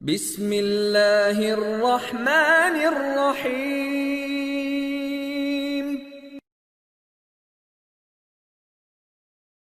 بسم اللہ الرحمن الرحیم۔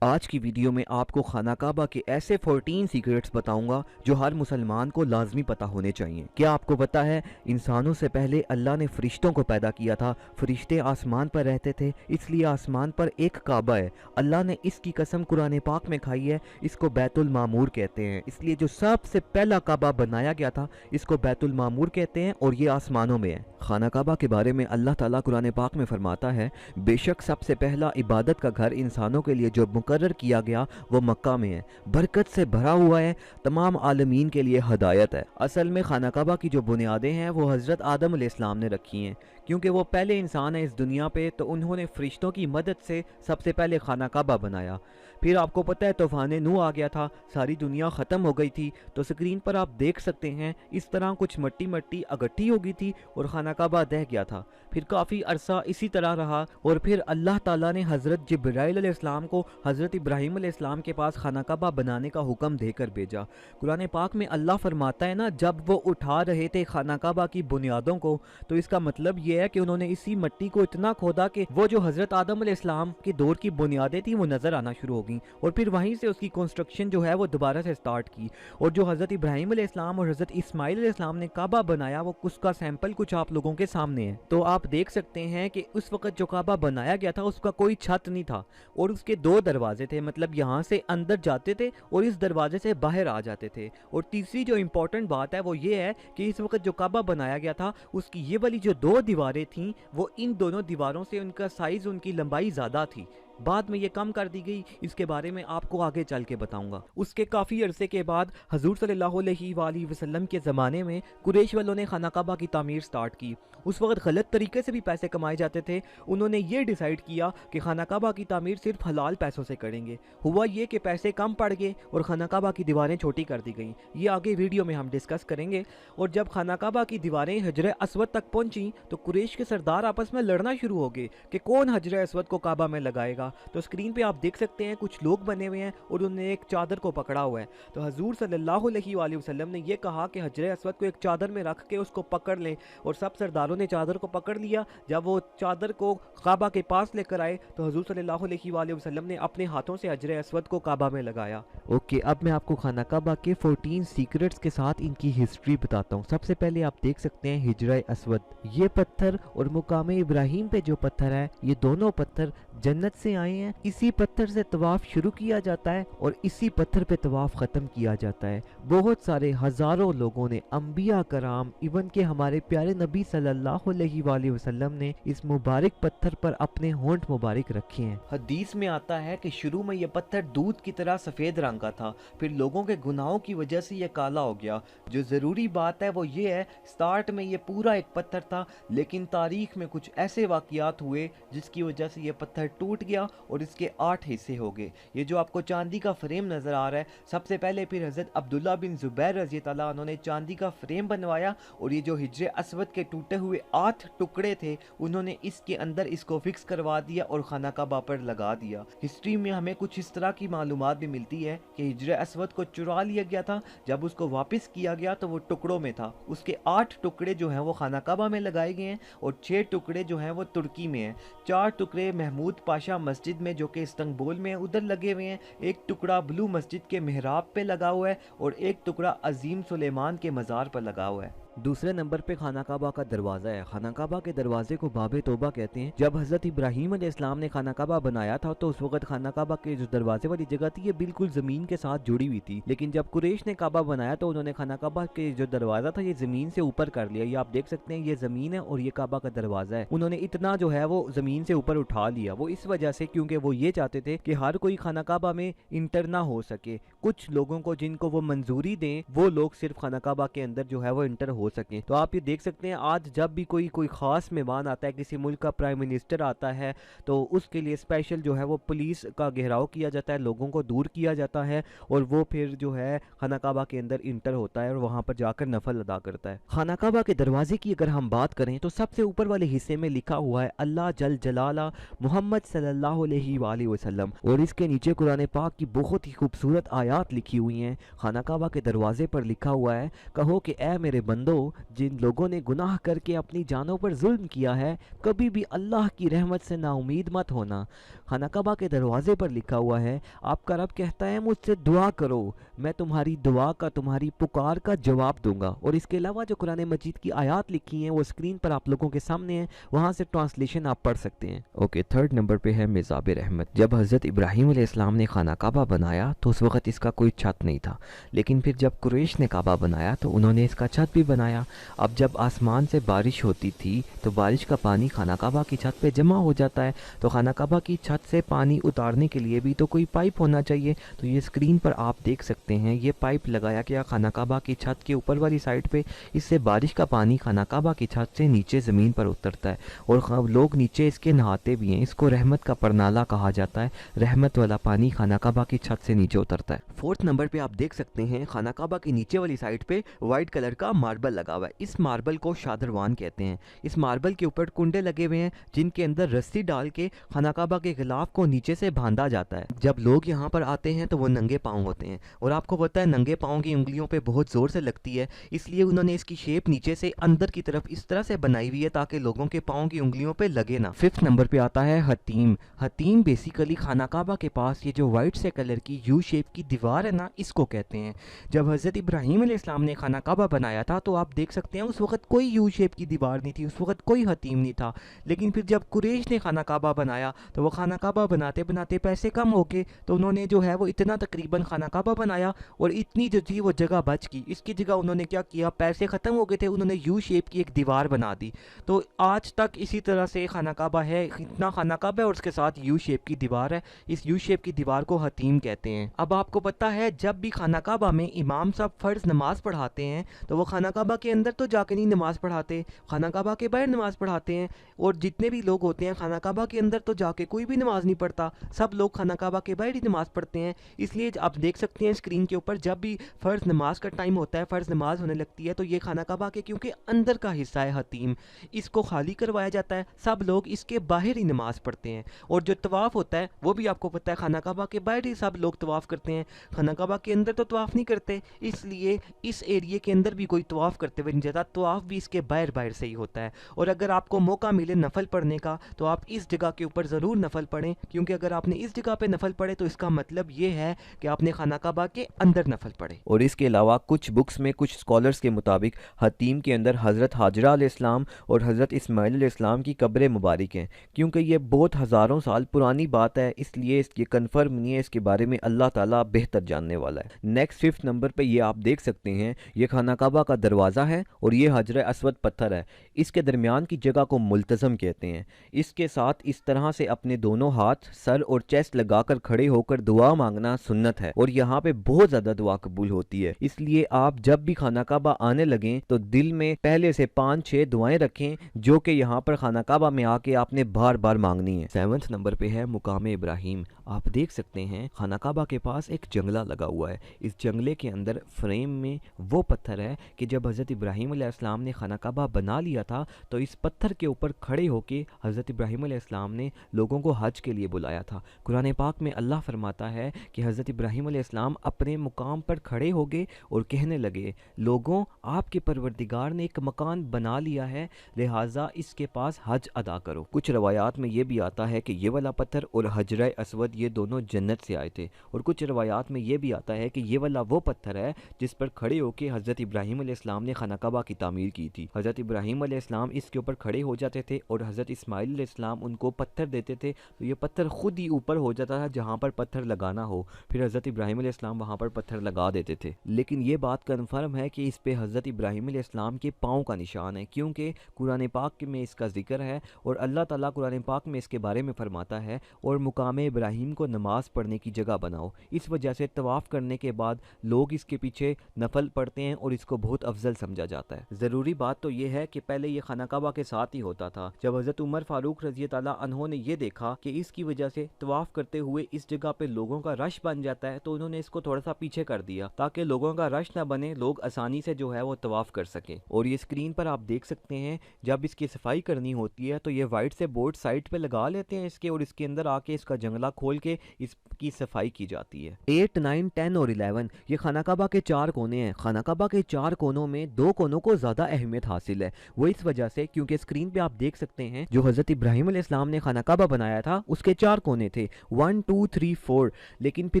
آج کی ویڈیو میں آپ کو خانہ کعبہ کے ایسے 14 سیکرٹس بتاؤں گا جو ہر مسلمان کو لازمی پتہ ہونے چاہیے۔ کیا آپ کو پتہ ہے انسانوں سے پہلے اللہ نے فرشتوں کو پیدا کیا تھا، فرشتے آسمان پر رہتے تھے، اس لیے آسمان پر ایک کعبہ ہے۔ اللہ نے اس کی قسم قرآن پاک میں کھائی ہے، اس کو بیت المعمور کہتے ہیں، اس لیے جو سب سے پہلا کعبہ بنایا گیا تھا اس کو بیت المعمور کہتے ہیں اور یہ آسمانوں میں ہے۔ خانہ کعبہ کے بارے میں اللہ تعالیٰ قرآن پاک میں فرماتا ہے، بے شک سب سے پہلا عبادت کا گھر انسانوں کے لیے جو مقرر کیا گیا وہ مکہ میں ہے، برکت سے بھرا ہوا ہے، تمام عالمین کے لیے ہدایت ہے۔ اصل میں خانہ کعبہ کی جو بنیادیں ہیں وہ حضرت آدم علیہ السلام نے رکھی ہیں، کیونکہ وہ پہلے انسان ہیں اس دنیا پہ، تو انہوں نے فرشتوں کی مدد سے سب سے پہلے خانہ کعبہ بنایا۔ پھر آپ کو پتہ ہے طوفان نوح آ گیا تھا، ساری دنیا ختم ہو گئی تھی، تو سکرین پر آپ دیکھ سکتے ہیں اس طرح کچھ مٹی اکٹھی ہو گئی تھی اور خانہ کعبہ دہ گیا تھا۔ پھر کافی عرصہ اسی طرح رہا اور پھر اللہ تعالیٰ نے حضرت جبرائیل علیہ السلام کو حضرت ابراہیم علیہ السلام کے پاس خانہ کعبہ بنانے کا حکم دے کر بھیجا۔ قرآن پاک میں اللہ فرماتا ہے نا، جب وہ اٹھا رہے تھے خانہ کعبہ کی بنیادوں کو، تو اس کا مطلب یہ ہے کہ انہوں نے اسی مٹی کو اتنا کھودا کہ وہ جو حضرت آدم علیہ السلام کے دور کی بنیادیں تھیں وہ نظر آنا شروع ہو گئیں، اور پھر وہیں سے اس کی کنسٹرکشن جو ہے وہ دوبارہ سے سٹارٹ کی، اور جو حضرت ابراہیم علیہ السلام اور حضرت اسماعیل علیہ السلام نے کعبہ بنایا وہ اس کا سیمپل کچھ آپ لوگوں کے سامنے ہے۔ تو آپ دیکھ سکتے ہیں کہ اس وقت جو کعبہ بنایا گیا تھا اس کا کوئی چھت نہیں تھا، اور اس کے دو دروازے تھے، مطلب یہاں سے اندر جاتے تھے اور اس دروازے سے باہر آ جاتے تھے۔ اور تیسری جو امپورٹنٹ بات ہے وہ یہ ہے کہ اس وقت جو کعبہ بنایا گیا تھا اس کی یہ والی جو دو دیواریں تھیں وہ ان دونوں دیواروں سے ان کا سائز، ان کی لمبائی زیادہ تھی، بعد میں یہ کم کر دی گئی، اس کے بارے میں آپ کو آگے چل کے بتاؤں گا۔ اس کے کافی عرصے کے بعد حضور صلی اللہ علیہ وآلہ وسلم کے زمانے میں قریش والوں نے خانہ کعبہ کی تعمیر سٹارٹ کی۔ اس وقت غلط طریقے سے بھی پیسے کمائے جاتے تھے، انہوں نے یہ ڈیسائیڈ کیا کہ خانہ کعبہ کی تعمیر صرف حلال پیسوں سے کریں گے۔ ہوا یہ کہ پیسے کم پڑ گئے اور خانہ کعبہ کی دیواریں چھوٹی کر دی گئیں، یہ آگے ویڈیو میں ہم ڈسکس کریں گے۔ اور جب خانہ کعبہ کی دیواریں حجر اسود تک پہنچیں تو قریش کے سردار آپس میں لڑنا شروع ہو گئے کہ کون حجر اسود کو کعبہ میں لگائے گا۔ تو اسکرین پہ آپ دیکھ سکتے ہیں کچھ لوگ بنے ہوئے ہیں اور انہوں نے ایک چادر کو پکڑا ہوا ہے، تو حضور صلی اللہ علیہ وآلہ وسلم نے یہ کہا کہ حجر اسود کو ایک چادر میں رکھ کے اس کو پکڑ لیں، اور سب سرداروں نے چادر کو پکڑ لیا۔ جب وہ چادر کو کعبہ کے پاس لے کر آئے تو حضور صلی اللہ علیہ وآلہ وسلم نے اپنے ہاتھوں سے حجر اسود کو کعبہ میں لگایا۔ اوکے، اب میں آپ کو خانہ کعبہ کے 14 سیکرٹس کے ساتھ ان کی ہسٹری بتاتا ہوں۔ سب سے پہلے آپ دیکھ سکتے ہیں حجرہ اسود، یہ پتھر اور مقام ابراہیم پہ جو پتھر ہے یہ دونوں پتھر جنت سے آئے ہیں، اسی پتھر سے طواف شروع کیا جاتا ہے اور اسی پتھر پہ طواف ختم کیا جاتا ہے۔ بہت سارے ہزاروں لوگوں نے، انبیاء کرام، ایون کہ ہمارے پیارے نبی صلی اللہ علیہ وآلہ وسلم نے اس مبارک پتھر پر اپنے ہونٹ مبارک رکھے ہیں۔ حدیث میں آتا ہے کہ شروع میں یہ پتھر دودھ کی طرح سفید رنگ کا تھا، پھر لوگوں کے گناہوں کی وجہ سے یہ کالا ہو گیا۔ جو ضروری بات ہے وہ یہ ہے، سٹارٹ میں یہ پورا ایک پتھر تھا، لیکن تاریخ میں کچھ ایسے واقعات ہوئے جس کی وجہ سے یہ پتھر ٹوٹ گیا اور اس کے 8 حصے ہو گئے۔ یہ جو آپ کو چاندی کا فریم نظر آ رہا ہے، سب سے پہلے پھر حضرت عبداللہ بن زبیر رضی اللہ عنہ نے چاندی کا فریم بنوایا، اور یہ جو حجر اسود کے ٹوٹے ہوئے 8 ٹکڑے تھے انہوں نے اس کے اندر اس کو فکس کروا دیا اور خانہ کعبہ پر لگا دیا۔ ہسٹری میں ہمیں کچھ اس طرح کی معلومات بھی ملتی ہے کہ حجر اسود کو چرا لیا گیا تھا، جب اس کو واپس کیا گیا تو وہ ٹکڑوں میں تھا، اس کے 8 ٹکڑے جو ہیں وہ خانہ کعبہ میں لگائے گئے ہیں اور 6 ٹکڑے جو ہیں وہ ترکی میں ہیں۔ 4 ٹکڑے محمود پاشا مسجد میں جو کہ استنبول میں ادھر لگے ہوئے ہیں، ایک ٹکڑا بلو مسجد کے محراب پہ لگا ہوا ہے، اور ایک ٹکڑا عظیم سلیمان کے مزار پر لگا ہوا ہے۔ دوسرے نمبر پہ خانہ کعبہ کا دروازہ ہے۔ خانہ کعبہ کے دروازے کو باب توبہ کہتے ہیں۔ جب حضرت ابراہیم علیہ السلام نے خانہ کعبہ بنایا تھا تو اس وقت خانہ کعبہ کے جو دروازے والی جگہ تھی یہ بالکل زمین کے ساتھ جڑی ہوئی تھی، لیکن جب قریش نے کعبہ بنایا تو انہوں نے خانہ کعبہ کے جو دروازہ تھا یہ زمین سے اوپر کر لیا۔ یہ آپ دیکھ سکتے ہیں، یہ زمین ہے اور یہ کعبہ کا دروازہ ہے، انہوں نے اتنا جو ہے وہ زمین سے اوپر اٹھا لیا۔ وہ اس وجہ سے کیونکہ وہ یہ چاہتے تھے کہ ہر کوئی خانہ کعبہ میں انٹر نہ ہو سکے، کچھ لوگوں کو جن کو وہ منظوری دیں وہ لوگ صرف خانہ کعبہ کے اندر جو ہے وہ انٹر ہو ہو سکیں. تو آپ یہ دیکھ سکتے ہیں آج جب بھی کوئی خاص مہمان آتا ہے, کسی ملک کا پرائم منسٹر آتا ہے, تو اس کے لیے اسپیشل جو ہے وہ پولیس کا گھیراؤ کیا جاتا ہے, لوگوں کو دور کیا جاتا ہے, اور وہ پھر جو ہے خانہ کعبہ کے اندر انٹر ہوتا ہے اور وہاں پر جا کر نفل ادا کرتا ہے. خانہ کعبہ کے دروازے کی اگر ہم بات کریں تو سب سے اوپر والے حصے میں لکھا ہوا ہے اللہ جل جلالہ محمد صلی اللہ علیہ وآلہ وسلم, اور اس کے نیچے قرآن پاک کی بہت ہی خوبصورت آیات لکھی ہوئی ہیں. خانہ کعبہ کے دروازے پر لکھا ہوا ہے کہو کہ اے میرے بندو, جن لوگوں نے گناہ کر کے اپنی جانوں پر ظلم کیا ہے کبھی بھی اللہ کی رحمت سے نا امید مت ہونا. خانہ کعبہ کے دروازے پر لکھا ہوا ہے آپ کا رب کہتا ہے مجھ سے دعا کرو, میں تمہاری دعا کا, تمہاری پکار کا جواب دوں گا. اور اس کے علاوہ جو قرآن مجید کی آیات لکھی ہیں وہ اسکرین پر آپ لوگوں کے سامنے ہیں, وہاں سے ٹرانسلیشن آپ پڑھ سکتے ہیں. اوکے, تھرڈ نمبر پہ ہے میزاب رحمت. جب حضرت ابراہیم علیہ السلام نے خانہ کعبہ بنایا تو اس وقت اس کا کوئی چھت نہیں تھا, لیکن پھر جب قریش نے کعبہ بنایا تو انہوں نے اس کا چھت بھی بنایا. اب جب آسمان سے بارش ہوتی تھی تو بارش کا پانی خانہ کعبہ کی چھت پہ جمع ہو جاتا ہے, تو خانہ کعبہ کی چھت سے پانی اتارنے کے لیے بھی تو کوئی پائپ ہونا چاہیے. تو یہ اسکرین پر آپ دیکھ سکتے ہیں یہ پائپ لگایا گیا خانہ کعبہ کی چھت کے اوپر والی سائڈ پہ, اس سے بارش کا پانی خانہ کعبہ کی چھت سے نیچے زمین پر اترتا ہے, اور لوگ نیچے اس کے نہاتے بھی ہیں. اس کو رحمت کا پرنالہ کہا جاتا ہے, رحمت والا پانی خانہ کعبہ کی چھت سے نیچے اترتا ہے. فورتھ نمبر پہ آپ دیکھ سکتے ہیں خانہ کعبہ کی نیچے والی سائڈ پہ وائٹ کلر کا ماربل لگا ہوا ہے. اس ماربل کو شادروان کہتے ہیں. اس ماربل کے اوپر کنڈے لگے ہوئے ہیں جن کے اندر رسی ڈال کے خانہ کعبہ کے غلاف کو نیچے سے باندھا جاتا ہے. جب لوگ یہاں پر آتے ہیں تو وہ ننگے پاؤں ہوتے ہیں, اور آپ کو پتہ ہے ننگے پاؤں کی انگلیوں پہ بہت زور سے لگتی ہے, اس لیے انہوں نے اس کی شیپ نیچے سے اندر کی طرف اس طرح سے بنائی ہوئی ہے تاکہ لوگوں کے پاؤں کی انگلیوں پہ لگے نہ. ففتھ نمبر پہ آتا ہے حتیم. حتیم بیسیکلی خانہ کعبہ کے پاس یہ جو وائٹ سے کلر کی یو شیپ کی دیوار ہے نا, اس کو کہتے ہیں. جب حضرت ابراہیم علیہ السلام نے خانہ کعبہ بنایا تھا تو آپ دیکھ سکتے ہیں اس وقت کوئی یو شیپ کی دیوار نہیں تھی, اس وقت کوئی حتیم نہیں تھا. لیکن پھر جب قریش نے خانہ کعبہ بنایا تو وہ خانہ کعبہ بناتے بناتے پیسے کم ہو گئے, تو انہوں نے جو ہے وہ اتنا تقریباً خانہ کعبہ بنایا اور اتنی جو تھی وہ جگہ بچ گئی. اس کی جگہ انہوں نے کیا کیا, پیسے ختم ہو گئے تھے, انہوں نے یو شیپ کی ایک دیوار بنا دی. تو آج تک اسی طرح سے خانہ کعبہ ہے, اتنا خانہ کعبہ ہے اور اس کے ساتھ یو شیپ کی دیوار ہے. اس یو شیپ کی دیوار کو حتیم کہتے ہیں. اب آپ کو پتہ ہے جب بھی خانہ کعبہ میں امام صاحب فرض نماز پڑھاتے ہیں تو وہ خانہ کعبہ کے اندر تو جا کے نہیں نماز پڑھاتے, خانہ کعبہ کے باہر نماز پڑھاتے ہیں. اور جتنے بھی لوگ ہوتے ہیں خانہ کعبہ کے اندر تو جا کے کوئی بھی نماز نہیں پڑھتا, سب لوگ خانہ کعبہ کے باہر ہی نماز پڑھتے ہیں. اس لیے آپ دیکھ سکتے ہیں اسکرین کے اوپر جب بھی فرض نماز کا ٹائم ہوتا ہے, فرض نماز ہونے لگتی ہے, تو یہ خانہ کعبہ کے کیونکہ اندر کا حصہ ہے حتیم, اس کو خالی کروایا جاتا ہے, سب لوگ اس کے باہر ہی نماز پڑھتے ہیں. اور جو طواف ہوتا ہے وہ بھی آپ کو پتہ ہے خانہ کعبہ کے باہر ہی سب لوگ طواف کرتے ہیں, خانہ کعبہ کے اندر تو طواف نہیں کرتے. اس لیے اس ایریے کے اندر بھی کوئی طواف کرتے ہوئے نہیں جاتا, طواف بھی اس کے باہر سے ہی ہوتا ہے. اور اگر آپ کو موقع ملے نفل پڑھنے کا تو آپ اس جگہ کے اوپر ضرور نفل پڑھیں, کیونکہ اگر آپ نے اس جگہ پہ نفل پڑھے تو اس کا مطلب یہ ہے کہ آپ نے خانہ کعبہ کے اندر نفل پڑھے. اور اس کے علاوہ کچھ بکس میں کچھ اسکالرز کے مطابق حتیم کے اندر حضرت حاجرہ علیہ السلام اور حضرت اسماعیل علیہ السلام کی قبریں مبارک ہیں, کیونکہ یہ بہت ہزاروں سال پرانی بات ہے, اس لیے یہ کنفرم نہیں ہے, اس کے بارے میں اللہ تعالیٰ بہتر جاننے والا ہے. نیکسٹ ففتھ نمبر پہ یہ آپ دیکھ سکتے ہیں یہ خانہ کعبہ کا دروازہ ہے اور یہ حجر اسود پتھر ہے. اس کے درمیان کی جگہ کو ملتزم کہتے ہیں. اس کے ساتھ اس طرح سے اپنے دونوں ہاتھ سر اور چیسٹ لگا کر کھڑے ہو کر دعا مانگنا سنت ہے, اور یہاں پہ بہت زیادہ دعا قبول ہوتی ہے. اس لیے آپ جب بھی خانہ کعبہ آنے لگیں تو دل میں پہلے سے 5-6 دعائیں رکھیں جو کہ یہاں پر خانہ کعبہ میں آ کے آپ نے بار بار مانگنی ہے. 7 نمبر پہ ہے مقام ابراہیم. آپ دیکھ سکتے ہیں خانہ کعبہ کے پاس ایک جنگلہ لگا ہوا ہے. اس جنگلے کے اندر فریم میں وہ پتھر ہے کہ جب حضرت ابراہیم علیہ السلام نے خانہ کعبہ بنا لیا تھا تو اس پتھر کے اوپر کھڑے ہو کے حضرت ابراہیم علیہ السلام نے لوگوں کو حج کے لیے بلایا تھا. قرآن پاک میں اللہ فرماتا ہے کہ حضرت ابراہیم علیہ السلام اپنے مقام پر کھڑے ہو گئے اور کہنے لگے, لوگوں آپ کے پروردگار نے ایک مکان بنا لیا ہے, لہٰذا اس کے پاس حج ادا کرو. کچھ روایات میں یہ بھی آتا ہے کہ یہ والا پتھر اور حجرہ اسود یہ دونوں جنت سے آئے تھے, اور کچھ روایات میں یہ بھی آتا ہے کہ یہ والا وہ پتھر ہے جس پر کھڑے ہو کے حضرت ابراہیم علیہ السلام نے خانہ کعبہ کی تعمیر کی تھی. حضرت ابراہیم علیہ السلام اس کے اوپر کھڑے ہو جاتے تھے اور حضرت اسماعیل علیہ السلام ان کو پتھر دیتے تھے, تو یہ پتھر خود ہی اوپر ہو جاتا تھا جہاں پر پتھر لگانا ہو, پھر حضرت ابراہیم علیہ السلام وہاں پر پتھر لگا دیتے تھے. لیکن یہ بات کنفرم ہے کہ اس پہ حضرت ابراہیم علیہ السلام کے پاؤں کا نشان ہے, کیونکہ قرآن پاک میں اس کا ذکر ہے اور اللہ تعالیٰ قرآن پاک میں اس کے بارے میں فرماتا ہے, اور مقام ابراہیم ابراہیم کو نماز پڑھنے کی جگہ بناؤ۔ اس وجہ سے طواف کرنے کے بعد لوگ اس کے پیچھے نفل پڑھتے ہیں اور اس کو بہت افضل سمجھا جاتا ہے۔ ضروری بات تو یہ ہے کہ پہلے یہ خانہ کعبہ کے ساتھ ہی ہوتا تھا۔ جب حضرت عمر فاروق رضی اللہ عنہ نے یہ دیکھا کہ اس کی وجہ سے طواف کرتے ہوئے اس جگہ پہ لوگوں کا رش بن جاتا ہے، تو انہوں نے اس کو تھوڑا سا پیچھے کر دیا تاکہ لوگوں کا رش نہ بنے، لوگ آسانی سے جو ہے وہ طواف کر سکیں۔ اور یہ اسکرین پر آپ دیکھ سکتے ہیں جب اس کی صفائی کرنی ہوتی ہے تو یہ وائٹ سے بورڈ سائڈ پہ لگا لیتے ہیں اس کے، اور اس کے اندر آ کے اس کا جنگلہ کھول کے اس کی صفائی کی جاتی ہے۔ 8، 9، 10 اور 11 یہ خانہ کعبہ کے 4 کونے ہیں۔ خانہ کعبہ کے 4 کونوں میں 2 کونوں کو زیادہ اہمیت حاصل ہے، وہ اس وجہ سے کیونکہ اسکرین پہ آپ دیکھ سکتے ہیں جو حضرت ابراہیم علیہ السلام نے خانہ کعبہ بنایا تھا اس کے 4 کونے تھے، 1، 2، 3، 4، لیکن پھر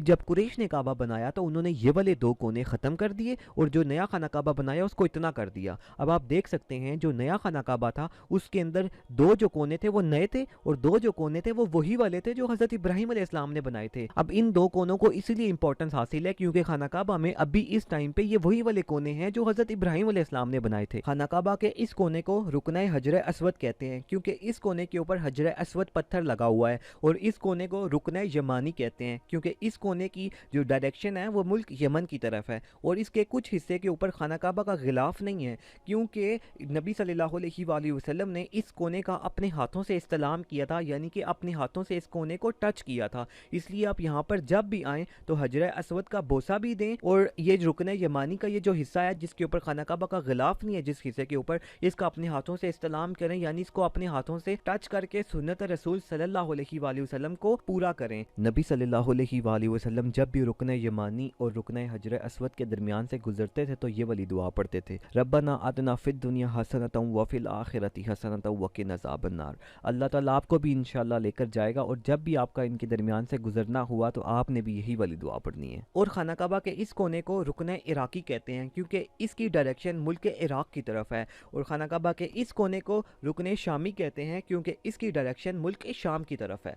جب قریش نے کعبہ بنایا تو انہوں نے یہ والے 2 کونے ختم کر دیے اور جو نیا خانہ کعبہ بنایا اس کو اتنا کر دیا۔ اب آپ دیکھ سکتے ہیں جو نیا خانہ کعبہ تھا اس کے اندر 2 جو کونے تھے وہ نئے تھے اور 2 جو کونے تھے وہ وہی والے تھے جو حضرت ابراہیم علیہ السلام نے بنائے تھے۔ اب ان 2 کونوں کو اسی لیے امپورٹنس حاصل ہے کیونکہ خانہ کعبہ میں ابھی اس ٹائم پہ یہ وہی والے کونے ہیں جو حضرت ابراہیم علیہ السلام نے بنائے تھے۔ خانہ کعبہ کے اس کونے کو رکن حجر اسود کہتے ہیں کیونکہ اس کونے کے اوپر حجر اسود پتھر لگا ہوا ہے، اور اس کونے کو رکن یمانی کہتے ہیں کیونکہ اس کونے کی جو ڈائریکشن ہے وہ ملک یمن کی طرف ہے، اور اس کے کچھ حصے کے اوپر خانہ کعبہ کا غلاف نہیں ہے کیونکہ نبی صلی اللہ علیہ وآلہ وسلم نے اس کونے کا اپنے ہاتھوں سے استلام کیا تھا، یعنی کہ اپنے ہاتھوں سے اس کونے کو ٹچ کیا تھا۔ اس لیے آپ یہاں پر جب بھی آئیں تو حجر اسود کا بوسہ بھی دیں، اور یہ رکن یمانی کا یہ جو حصہ ہے جس کے اوپر خانہ کعبہ کا غلاف نہیں ہے، جس حصے کے اوپر، اس کا اپنے ہاتھوں سے استلام کریں، یعنی اس کو اپنے ہاتھوں سے ٹچ کر کے سنت رسول صلی اللہ علیہ وآلہ وسلم کو پورا کریں۔ نبی صلی اللہ علیہ وآلہ وسلم جب بھی رکن یمانی اور رکن حجر اسود کے درمیان سے گزرتے تھے تو یہ والی دعا پڑھتے تھے، ربنا آتنا فی الدنیا حسنۃ وفی الآخرۃ حسنۃ وقنا عذاب النار۔ اللہ تعالیٰ آپ کو بھی انشاءاللہ لے کر جائے گا، اور جب بھی آپ کا ان کے درمیان سے گزرنا ہوا تو آپ نے بھی یہی والی دعا پڑھنی ہے۔ اور خانہ کعبہ کے اس کونے کو رکن عراقی کہتے ہیں کیونکہ اس کی ڈائریکشن ملک عراق کی طرف ہے، اور خانہ کعبہ کے اس کونے کو رکن شامی کہتے ہیں کیونکہ اس کی ڈائریکشن ملک شام کی طرف ہے۔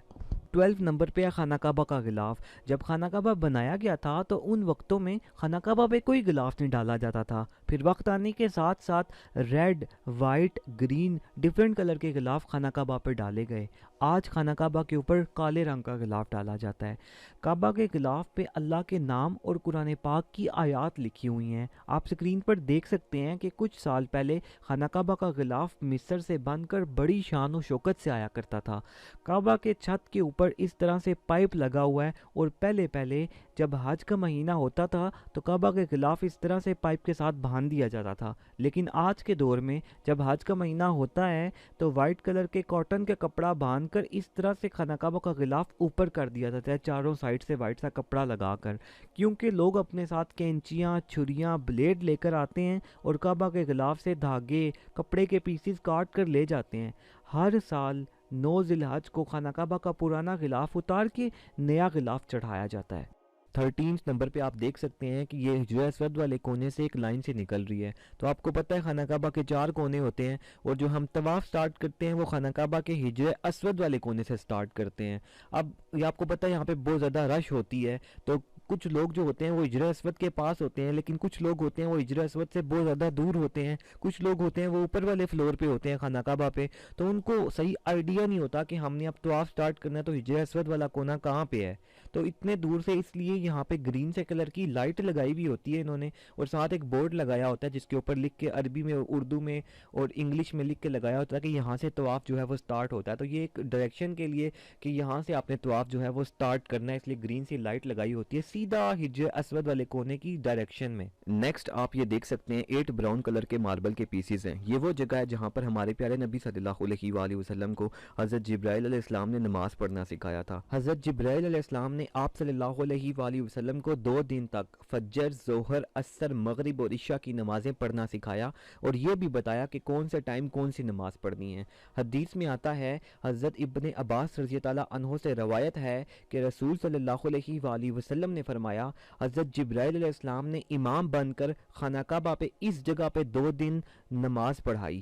12 نمبر پہ خانہ کعبہ کا غلاف۔ جب خانہ کعبہ بنایا گیا تھا تو ان وقتوں میں خانہ کعبہ پہ کوئی غلاف نہیں ڈالا جاتا تھا، پھر وقت آنے کے ساتھ ساتھ red, white, green different colour کے غلاف خانہ کعبہ پہ ڈالے گئے۔ آج خانہ کعبہ کے اوپر کالے رنگ کا غلاف ڈالا جاتا ہے۔ کعبہ کے غلاف پہ اللہ کے نام اور قرآن پاک کی آیات لکھی ہوئی ہیں۔ آپ سکرین پر دیکھ سکتے ہیں کہ کچھ سال پہلے خانہ کعبہ کا غلاف مصر سے بن کر بڑی شان و شوکت سے آیا کرتا تھا۔ کعبہ کے چھت کے اوپر اس طرح سے پائپ لگا ہوا ہے، اور پہلے جب حج کا مہینہ ہوتا تھا تو کعبہ کے غلاف اس طرح سے پائپ کے ساتھ باندھ دیا جاتا تھا، لیکن آج کے دور میں جب حج کا مہینہ ہوتا ہے تو وائٹ کلر کے کاٹن کے کپڑا باندھ کر اس طرح سے خانہ کعبہ کا غلاف اوپر کر دیا جاتا ہے، چاروں سائڈ سے وائٹ سا کپڑا لگا کر، کیونکہ لوگ اپنے ساتھ کینچیاں، چھریاں، بلیڈ لے کر آتے ہیں اور کعبہ کے غلاف سے دھاگے، کپڑے کے پیسز کاٹ کر لے جاتے ہیں۔ ہر سال 9 ذی الحج کو خانہ کعبہ کا پرانا غلاف اتار کے نیا غلاف چڑھایا جاتا ہے۔ 13 نمبر پہ آپ دیکھ سکتے ہیں کہ یہ حجر اسود والے کونے سے ایک لائن سے نکل رہی ہے، تو آپ کو پتہ ہے خانہ کعبہ کے 4 کونے ہوتے ہیں، اور جو ہم طواف سٹارٹ کرتے ہیں وہ خانہ کعبہ کے حجر اسود والے کونے سے سٹارٹ کرتے ہیں۔ اب یہ آپ کو پتہ ہے یہاں پہ بہت زیادہ رش ہوتی ہے، تو کچھ لوگ جو ہوتے ہیں وہ حجر اسود کے پاس ہوتے ہیں، لیکن کچھ لوگ ہوتے ہیں وہ حجر اسود سے بہت زیادہ دور ہوتے ہیں، کچھ لوگ ہوتے ہیں وہ اوپر والے فلور پہ ہوتے ہیں خانہ کعبہ پہ، تو ان کو صحیح آئیڈیا نہیں ہوتا کہ ہم نے اب طواف سٹارٹ کرنا ہے تو حجر اسود والا کونا کہاں پہ ہے، تو اتنے دور سے اس لیے یہاں پہ گرین سے کلر کی لائٹ لگائی بھی ہوتی ہے انہوں نے، اور ساتھ ایک بورڈ لگایا ہوتا ہے جس کے اوپر لکھ کے عربی میں، اردو میں اور انگلش میں لکھ کے لگایا ہوتا ہے کہ یہاں سے طواف جو ہے وہ سٹارٹ ہوتا ہے، تو یہ ایک ڈائریکشن کے لیے کہ یہاں سے آپ نے طواف جو ہے وہ سٹارٹ کرنا ہے، اس لیے گرین سی لائٹ لگائی ہوتی ہے سیدھا حجر اسود والے کونے کی ڈائریکشن میں۔ نیکسٹ آپ یہ دیکھ سکتے ہیں 8 براؤن کلر کے ماربل کے پیسز ہیں، یہ وہ جگہ ہے جہاں پر ہمارے پیارے نبی صلی اللہ علیہ وآلہ وسلم کو حضرت جبرائیل علیہ السلام نے نماز پڑھنا سکھایا تھا۔ حضرت جبرائیل علیہ السلام نے آپ صلی اللہ علیہ وآلہ وسلم کو 2 دن تک فجر، ظہر، عصر، مغرب اور عشاء کی نمازیں پڑھنا سکھایا، اور یہ بھی بتایا کہ کون سے ٹائم کون سی نماز پڑھنی ہے۔ حدیث میں آتا ہے، حضرت ابن عباس رضی اللہ عنہ سے روایت ہے کہ رسول صلی اللہ علیہ وآلہ وسلم نے فرمایا، حضرت جبرائیل علیہ السلام نے امام بن کر خانہ کعبہ پہ اس جگہ پہ 2 دن نماز پڑھائی،